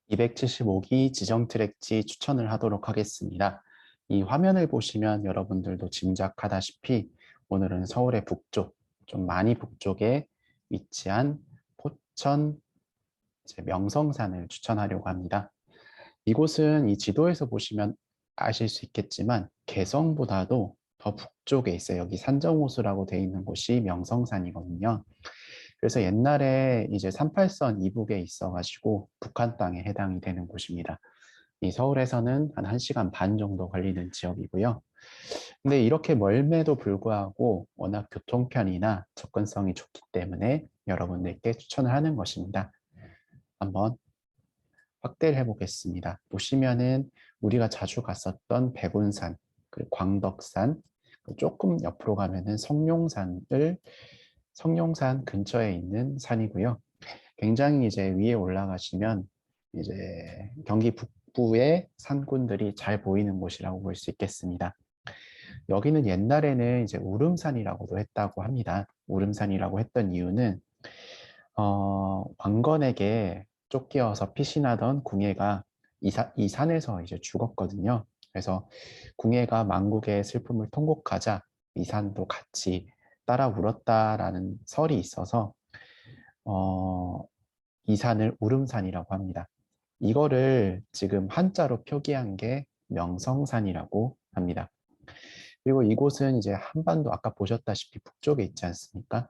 275기 지정 트랙지 추천을 하도록 하겠습니다. 이 화면을 보시면 여러분들도 짐작하다시피 오늘은 서울의 북쪽, 좀 많이 북쪽에 위치한 포천 명성산을 추천하려고 합니다. 이곳은 이 지도에서 보시면 아실 수 있겠지만 개성보다도 더 북쪽에 있어요. 여기 산정호수라고 되어 있는 곳이 명성산이거든요. 그래서 옛날에 이제 38선 이북에 있어가지고 북한 땅에 해당이 되는 곳입니다. 이 서울에서는 한 1시간 반 정도 걸리는 지역이고요. 근데 이렇게 멀매도 불구하고 워낙 교통편이나 접근성이 좋기 때문에 여러분들께 추천을 하는 것입니다. 한번 확대를 해보겠습니다. 보시면은 우리가 자주 갔었던 백운산, 그리고 광덕산, 조금 옆으로 가면은 성룡산 근처에 있는 산이고요. 굉장히 이제 위에 올라가시면 이제 경기 북부의 산군들이 잘 보이는 곳이라고 볼 수 있겠습니다. 여기는 옛날에는 이제 우름산이라고도 했다고 합니다. 우름산이라고 했던 이유는 왕건에게 쫓겨서 피신하던 궁예가 이 산에서 이제 죽었거든요. 그래서 궁예가 망국의 슬픔을 통곡하자 이 산도 같이 따라 울었다라는 설이 있어서 어, 이 산을 우름산이라고 합니다. 이거를 지금 한자로 표기한 게 명성산이라고 합니다. 그리고 이곳은 이제 한반도 아까 보셨다시피 북쪽에 있지 않습니까?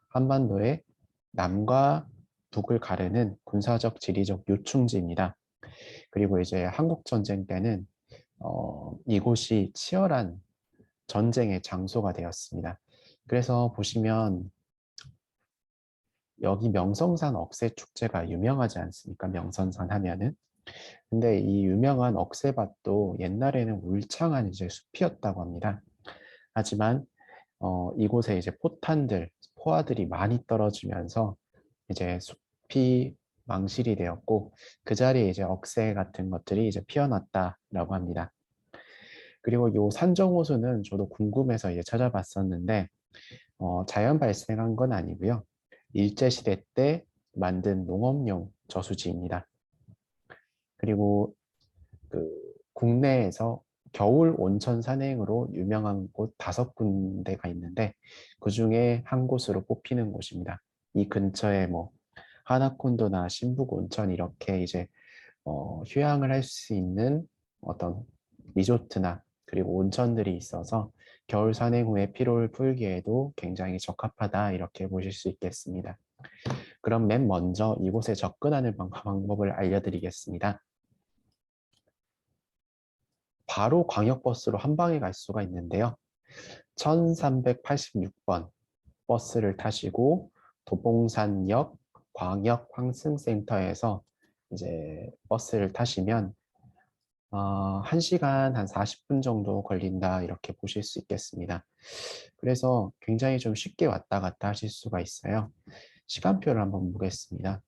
한반도의 남과 북을 가르는 군사적 지리적 요충지입니다. 그리고 이제 한국 전쟁 때는 이곳이 치열한 전쟁의 장소가 되었습니다. 그래서 보시면 여기 명성산 억새 축제가 유명하지 않습니까? 명성산 하면은. 근데 이 유명한 억새밭도 옛날에는 울창한 이제 숲이었다고 합니다. 하지만 이곳에 이제 포화들이 많이 떨어지면서 이제 숲이 망실이 되었고 그 자리에 이제 억새 같은 것들이 이제 피어났다라고 합니다. 그리고 요 산정호수는 저도 궁금해서 이제 찾아봤었는데 자연 발생한 건 아니고요. 일제시대 때 만든 농업용 저수지입니다. 그리고 그 국내에서 겨울 온천 산행으로 유명한 곳 5군데가 있는데 그 중에 한 곳으로 꼽히는 곳입니다. 이 근처에 뭐 하나콘도나 신북 온천 이렇게 이제 휴양을 할 수 있는 어떤 리조트나 그리고 온천들이 있어서 겨울 산행 후에 피로를 풀기에도 굉장히 적합하다 이렇게 보실 수 있겠습니다. 그럼 맨 먼저 이곳에 접근하는 방법을 알려드리겠습니다. 바로 광역버스로 한 방에 갈 수가 있는데요. 1386번 버스를 타시고 도봉산역 광역 환승센터에서 이제 버스를 타시면 1시간 한 40분 정도 걸린다 이렇게 보실 수 있겠습니다. 그래서 굉장히 좀 쉽게 왔다 갔다 하실 수가 있어요. 시간표를 한번 보겠습니다.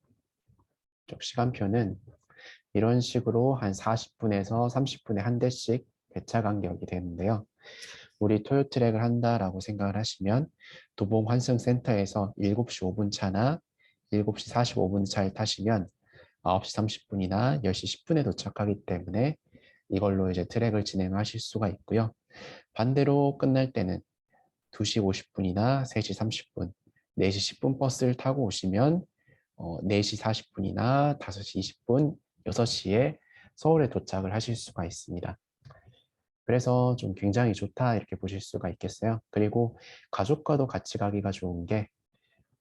시간표는 이런 식으로 한 40분에서 30분에 한 대씩 배차 간격이 되는데요. 우리 토요트랙을 한다라고 생각을 하시면 도봉 환승센터에서 7시 5분 차나 7시 45분 차를 타시면 9시 30분이나 10시 10분에 도착하기 때문에 이걸로 이제 트랙을 진행하실 수가 있고요. 반대로 끝날 때는 2시 50분이나 3시 30분, 4시 10분 버스를 타고 오시면 4시 40분이나 5시 20분, 6시에 서울에 도착을 하실 수가 있습니다. 그래서 좀 굉장히 좋다 이렇게 보실 수가 있겠어요. 그리고 가족과도 같이 가기가 좋은 게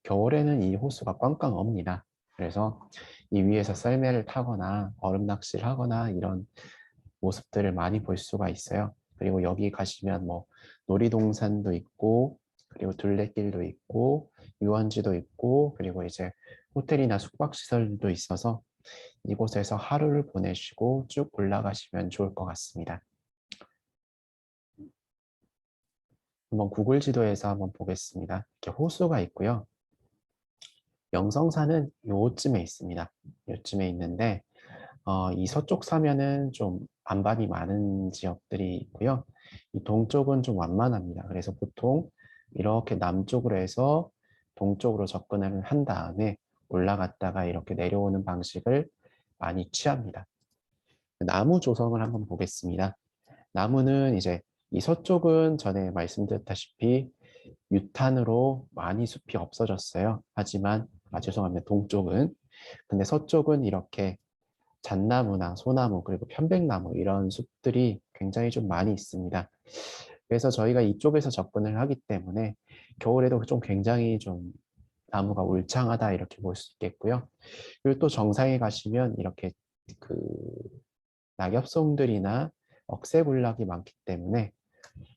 겨울에는 이 호수가 꽝꽝 옵니다. 그래서 이 위에서 썰매를 타거나 얼음 낚시를 하거나 이런 모습들을 많이 볼 수가 있어요. 그리고 여기 가시면 뭐 놀이동산도 있고 그리고 둘레길도 있고 유원지도 있고 그리고 이제 호텔이나 숙박시설도 있어서 이곳에서 하루를 보내시고 쭉 올라가시면 좋을 것 같습니다. 한번 구글 지도에서 한번 보겠습니다. 이렇게 호수가 있고요. 명성산은 요쯤에 있습니다. 요쯤에 있는데 이 서쪽 사면은 좀 안반이 많은 지역들이 있고요. 이 동쪽은 좀 완만합니다. 그래서 보통 이렇게 남쪽으로 해서 동쪽으로 접근을 한 다음에 올라갔다가 이렇게 내려오는 방식을 많이 취합니다. 나무 조성을 한번 보겠습니다. 나무는 이제 이 서쪽은 전에 말씀드렸다시피 유탄으로 많이 숲이 없어졌어요. 하지만 죄송합니다. 동쪽은. 근데 서쪽은 이렇게 잣나무나 소나무 그리고 편백나무 이런 숲들이 굉장히 좀 많이 있습니다. 그래서 저희가 이쪽에서 접근을 하기 때문에 겨울에도 좀 굉장히 좀 나무가 울창하다 이렇게 볼 수 있겠고요. 그리고 또 정상에 가시면 이렇게 그 낙엽송들이나 억새군락이 많기 때문에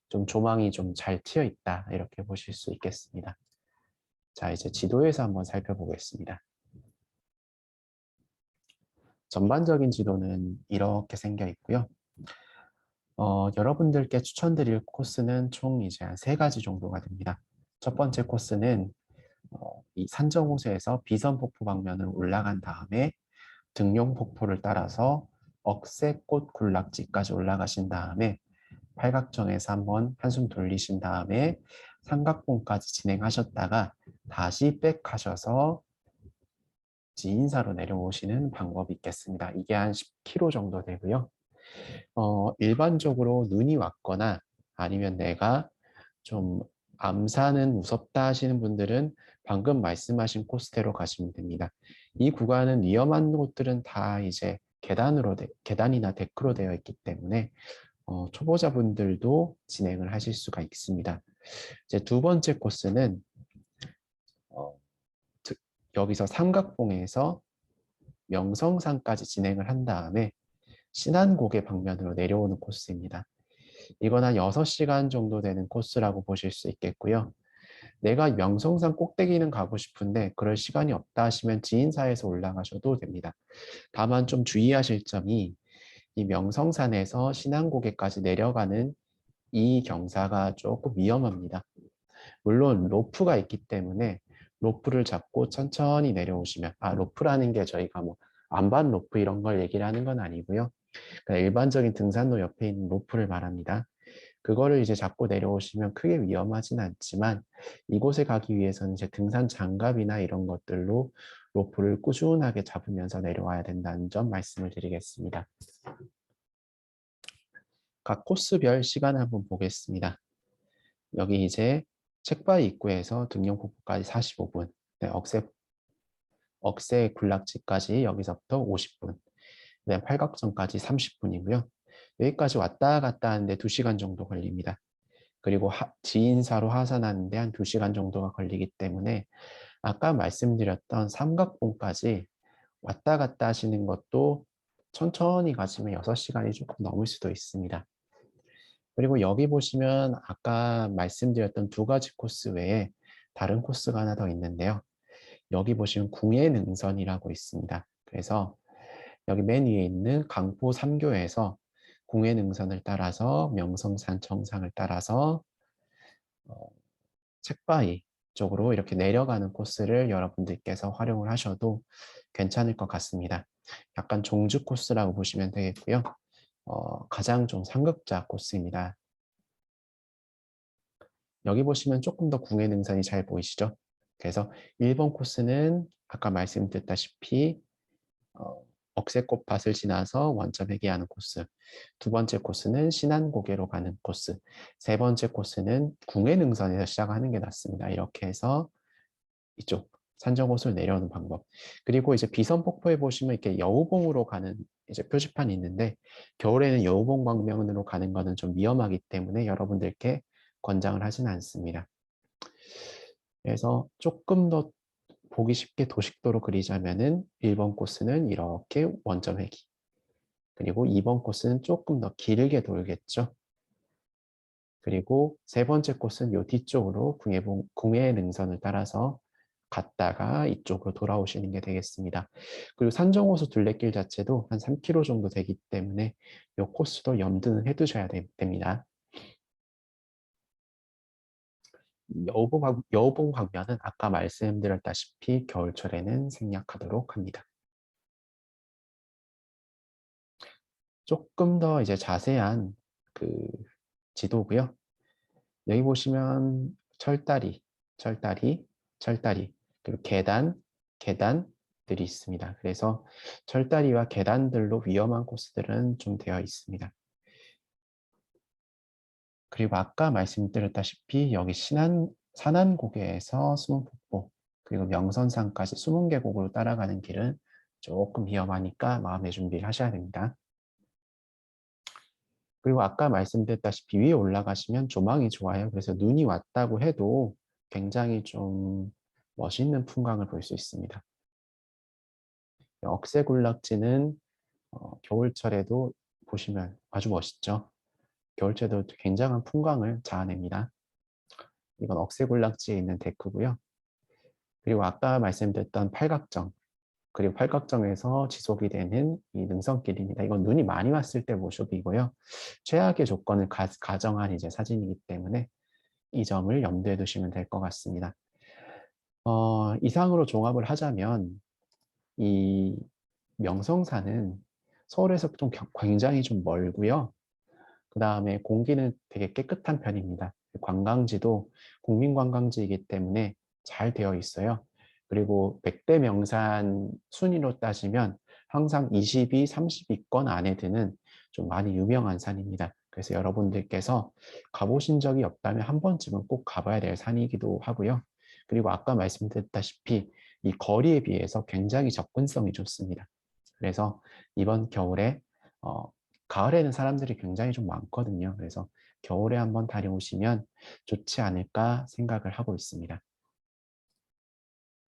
좀 조망이 좀 잘 트여 있다 이렇게 보실 수 있겠습니다. 자, 이제 지도에서 한번 살펴보겠습니다. 전반적인 지도는 이렇게 생겨 있고요. 여러분들께 추천드릴 코스는 총 이제 한 3가지 정도가 됩니다. 첫 번째 코스는 이 산정호수에서 비선폭포 방면을 올라간 다음에 등용폭포를 따라서 억새꽃 군락지까지 올라가신 다음에 팔각정에서 한번 한숨 돌리신 다음에 삼각봉까지 진행하셨다가 다시 백하셔서 지인사로 내려오시는 방법이 있겠습니다. 이게 한 10km 정도 되고요. 일반적으로 눈이 왔거나 아니면 내가 좀 암산은 무섭다 하시는 분들은 방금 말씀하신 코스대로 가시면 됩니다. 이 구간은 위험한 곳들은 다 이제 계단이나 데크로 되어 있기 때문에 초보자분들도 진행을 하실 수가 있습니다. 이제 두 번째 코스는 어, 여기서 삼각봉에서 명성산까지 진행을 한 다음에 신안고개 방면으로 내려오는 코스입니다. 이건 한 6시간 정도 되는 코스라고 보실 수 있겠고요. 내가 명성산 꼭대기는 가고 싶은데 그럴 시간이 없다 하시면 지인사에서 올라가셔도 됩니다. 다만 좀 주의하실 점이 이 명성산에서 신안고개까지 내려가는 이 경사가 조금 위험합니다. 물론 로프가 있기 때문에 로프를 잡고 천천히 내려오시면 로프라는 게 저희가 뭐 안반 로프 이런 걸 얘기를 하는 건 아니고요. 그러니까 일반적인 등산로 옆에 있는 로프를 말합니다. 그거를 이제 잡고 내려오시면 크게 위험하진 않지만 이곳에 가기 위해서는 이제 등산 장갑이나 이런 것들로 로프를 꾸준하게 잡으면서 내려와야 된다는 점 말씀을 드리겠습니다. 각 코스별 시간을 한번 보겠습니다. 여기 이제 책바위 입구에서 등용폭포까지 45분, 네, 억새 군락지까지 여기서부터 50분, 네, 팔각정까지 30분이고요. 여기까지 왔다 갔다 하는데 2시간 정도 걸립니다. 그리고 지인사로 하산하는데 한 2시간 정도가 걸리기 때문에 아까 말씀드렸던 삼각봉까지 왔다 갔다 하시는 것도 천천히 가시면 6시간이 조금 넘을 수도 있습니다. 그리고 여기 보시면 아까 말씀드렸던 2가지 코스 외에 다른 코스가 하나 더 있는데요. 여기 보시면 궁예능선이라고 있습니다. 그래서 여기 맨 위에 있는 강포 3교에서 궁예능선을 따라서 명성산 정상을 따라서 책바위 쪽으로 이렇게 내려가는 코스를 여러분들께서 활용을 하셔도 괜찮을 것 같습니다. 약간 종주 코스라고 보시면 되겠고요. 가장 좀 상급자 코스입니다. 여기 보시면 조금 더 궁예 능선이 잘 보이시죠? 그래서 1번 코스는 아까 말씀드렸다시피 억새꽃밭을 지나서 원점회귀 하는 코스, 2번째 코스는 신안고개로 가는 코스, 3번째 코스는 궁예 능선에서 시작하는 게 낫습니다. 이렇게 해서 이쪽 산정호수를 내려오는 방법. 그리고 이제 비선폭포에 보시면 이렇게 여우봉으로 가는 이제 표지판이 있는데 겨울에는 여우봉 방면으로 가는 것은 좀 위험하기 때문에 여러분들께 권장을 하지는 않습니다. 그래서 조금 더 보기 쉽게 도식도로 그리자면은 1번 코스는 이렇게 원점 회기. 그리고 2번 코스는 조금 더 길게 돌겠죠. 그리고 3번째 코스는 요 뒤쪽으로 궁예 능선을 따라서 갔다가 이쪽으로 돌아오시는 게 되겠습니다. 그리고 산정호수 둘레길 자체도 한 3km 정도 되기 때문에 이 코스도 염두는 해두셔야 됩니다. 여우봉 방면은 아까 말씀드렸다시피 겨울철에는 생략하도록 합니다. 조금 더 이제 자세한 그 지도고요. 여기 보시면 철다리, 철다리, 철다리, 그리고 계단, 계단, 들이 있습니다. 그래서 철다리와 계단들로 위험한 코스들은 좀 되어 있습니다. 그리고 아까 말씀드렸다시피 여기 산안고개에서 수문폭포 그리고 명선산까지 수문계곡으로 따라가는 길은 조금 위험하니까 마음의 준비를 하셔야 됩니다. 그리고 아까 말씀드렸다시피 위에 올라가시면 조망이 좋아요. 그래서 눈이 왔다고 해도 굉장히 좀 멋있는 풍광을 볼 수 있습니다. 억새군락지는 겨울철에도 보시면 아주 멋있죠. 겨울철에도 굉장한 풍광을 자아냅니다. 이건 억새군락지에 있는 데크고요. 그리고 아까 말씀드렸던 팔각정, 그리고 팔각정에서 지속이 되는 이 능선길입니다. 이건 눈이 많이 왔을 때 모습이고요. 최악의 조건을 가정한 이제 사진이기 때문에 이 점을 염두에 두시면 될 것 같습니다. 이상으로 종합을 하자면 이 명성산은 서울에서 좀 굉장히 좀 멀고요. 그 다음에 공기는 되게 깨끗한 편입니다. 관광지도 국민관광지이기 때문에 잘 되어 있어요. 그리고 100대 명산 순위로 따지면 항상 20위, 30위권 안에 드는 좀 많이 유명한 산입니다. 그래서 여러분들께서 가보신 적이 없다면 한 번쯤은 꼭 가봐야 될 산이기도 하고요. 그리고 아까 말씀드렸다시피 이 거리에 비해서 굉장히 접근성이 좋습니다. 그래서 이번 겨울에 가을에는 사람들이 굉장히 좀 많거든요. 그래서 겨울에 한번 다녀오시면 좋지 않을까 생각을 하고 있습니다.